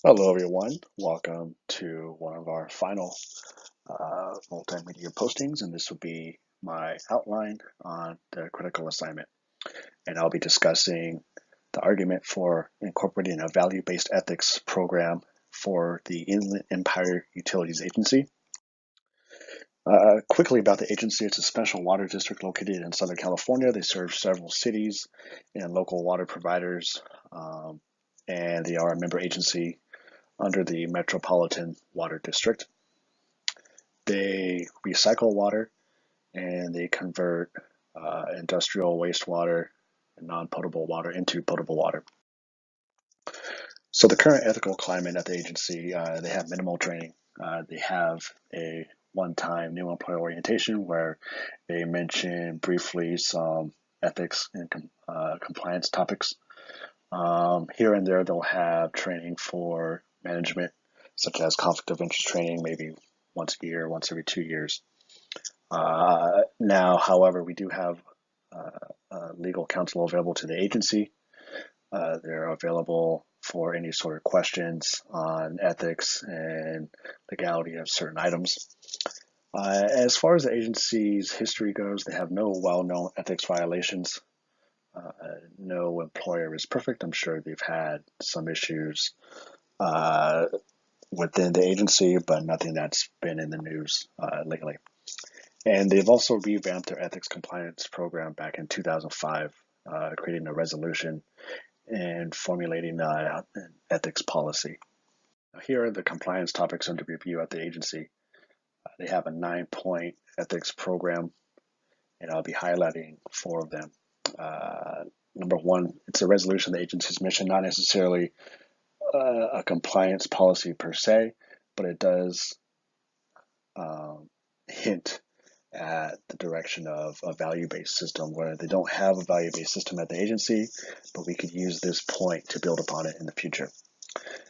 Hello, everyone. Welcome to one of our final multimedia postings, and this will be my outline on the critical assignment. And I'll be discussing the argument for incorporating a value-based ethics program for the Inland Empire Utilities Agency. Quickly about the agency, it's a special water district located in Southern California. They serve several cities and local water providers, and they are a member agency under the Metropolitan Water District. They recycle water and they convert industrial wastewater and non-potable water into potable water. So the current ethical climate at the agency, they have minimal training. They have a one-time new employee orientation where they mention briefly some ethics and compliance topics. Here and there, they'll have training for management, such as conflict of interest training, maybe once a year, once every 2 years. Now, however, we do have legal counsel available to the agency. They're available for any sort of questions on ethics and legality of certain items. As far as the agency's history goes, they have no well-known ethics violations. No employer is perfect. I'm sure they've had some issues within the agency, but nothing that's been in the news lately. And they've also revamped their ethics compliance program back in 2005, creating a resolution and formulating an ethics policy. Here are the compliance topics under review at the agency. They have a 9-point ethics program, and I'll be highlighting 4 of them. Number 1, it's a resolution of the agency's mission, not necessarily a compliance policy per se, but it does hint at the direction of a value-based system where they don't have a value-based system at the agency, but we could use this point to build upon it in the future.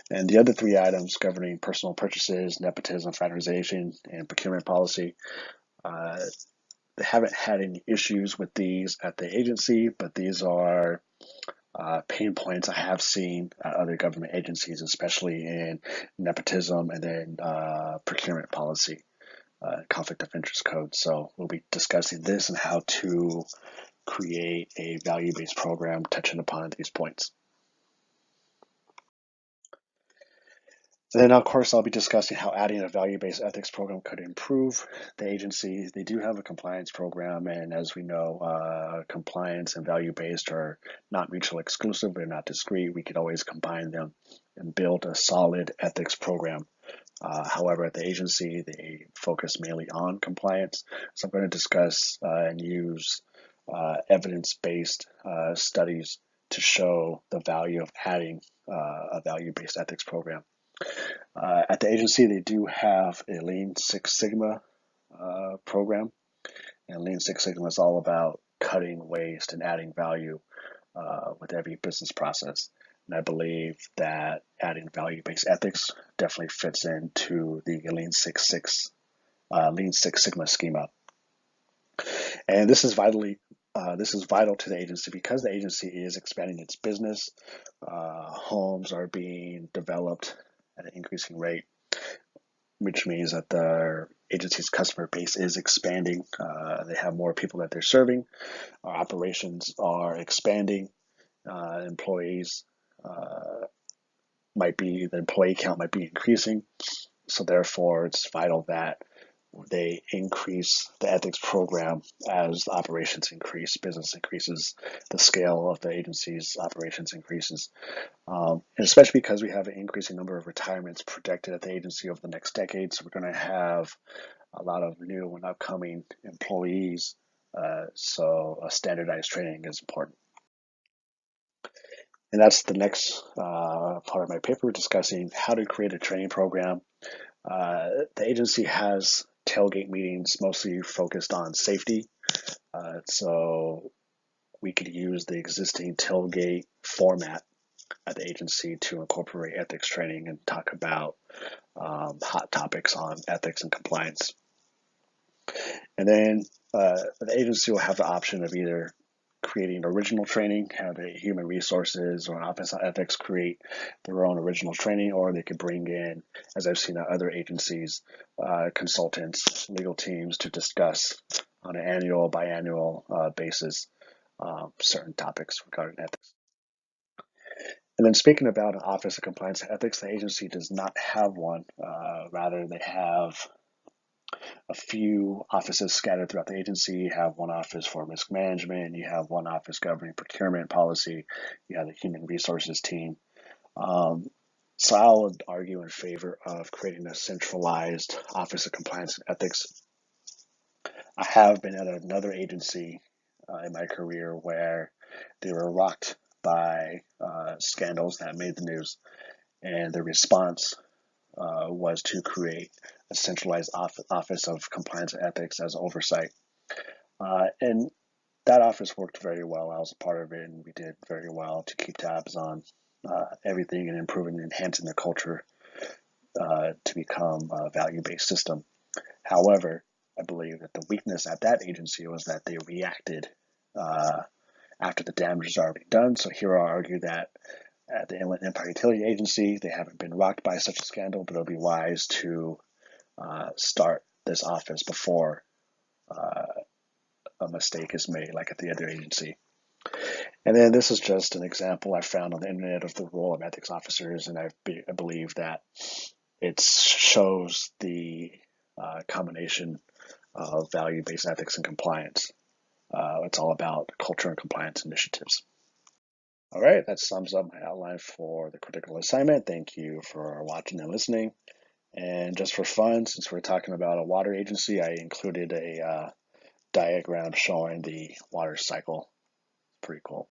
And the other 3 items governing personal purchases, nepotism, fraternization, and procurement policy, they haven't had any issues with these at the agency, but these are pain points I have seen at other government agencies, especially in nepotism and then procurement policy. Conflict of interest code. So we'll be discussing this and how to create a value-based program touching upon these points. And then, of course, I'll be discussing how adding a value-based ethics program could improve the agency. They do have a compliance program, and as we know, compliance and value-based are not mutually exclusive. They're not discrete. We could always combine them and build a solid ethics program. However, at the agency, they focus mainly on compliance. So I'm going to discuss and use evidence-based studies to show the value of adding a value-based ethics program. At the agency, they do have a Lean Six Sigma program, and Lean Six Sigma is all about cutting waste and adding value with every business process. And I believe that adding value-based ethics definitely fits into the Lean Six Sigma schema. And this is vital to the agency because the agency is expanding its business. Homes are being developed at an increasing rate, which means that the agency's customer base is expanding. They have more people that they're serving. Our operations are expanding. Employees the employee count might be increasing. So therefore, it's vital that they increase the ethics program as the operations increase, business increases, the scale of the agency's operations increases. And especially because we have an increasing number of retirements projected at the agency over the next decade. So we're going to have a lot of new and upcoming employees. So a standardized training is important. And that's the next part of my paper, discussing how to create a training program. The agency has tailgate meetings mostly focused on safety. So we could use the existing tailgate format at the agency to incorporate ethics training and talk about hot topics on ethics and compliance. And then the agency will have the option of either creating original training, have a human resources or an office of ethics create their own original training, or they could bring in, as I've seen at other agencies, consultants, legal teams to discuss on an annual, biannual basis certain topics regarding ethics. And then speaking about an Office of Compliance and Ethics, the agency does not have one. Rather, they have a few offices scattered throughout the agency. You have one office for risk management, you have one office governing procurement policy, you have the human resources team. Um, so I would argue in favor of creating a centralized Office of Compliance and Ethics. I have been at another agency in my career where they were rocked by scandals that made the news, and the response was to create a centralized office of compliance and ethics as oversight. And that office worked very well. I was a part of it, and we did very well to keep tabs on everything and improving and enhancing the culture to become a value-based system. However, I believe that the weakness at that agency was that they reacted uh, after the damage is already done. So here I'll argue that at the Inland Empire Utility Agency, they haven't been rocked by such a scandal, but it'll be wise to start this office before a mistake is made, like at the other agency. And then this is just an example I found on the internet of the role of ethics officers, and I believe that it shows the combination of value-based ethics and compliance. It's all about culture and compliance initiatives. All right, that sums up my outline for the critical assignment. Thank you for watching and listening. And just for fun, since we're talking about a water agency, I included a diagram showing the water cycle. Pretty cool.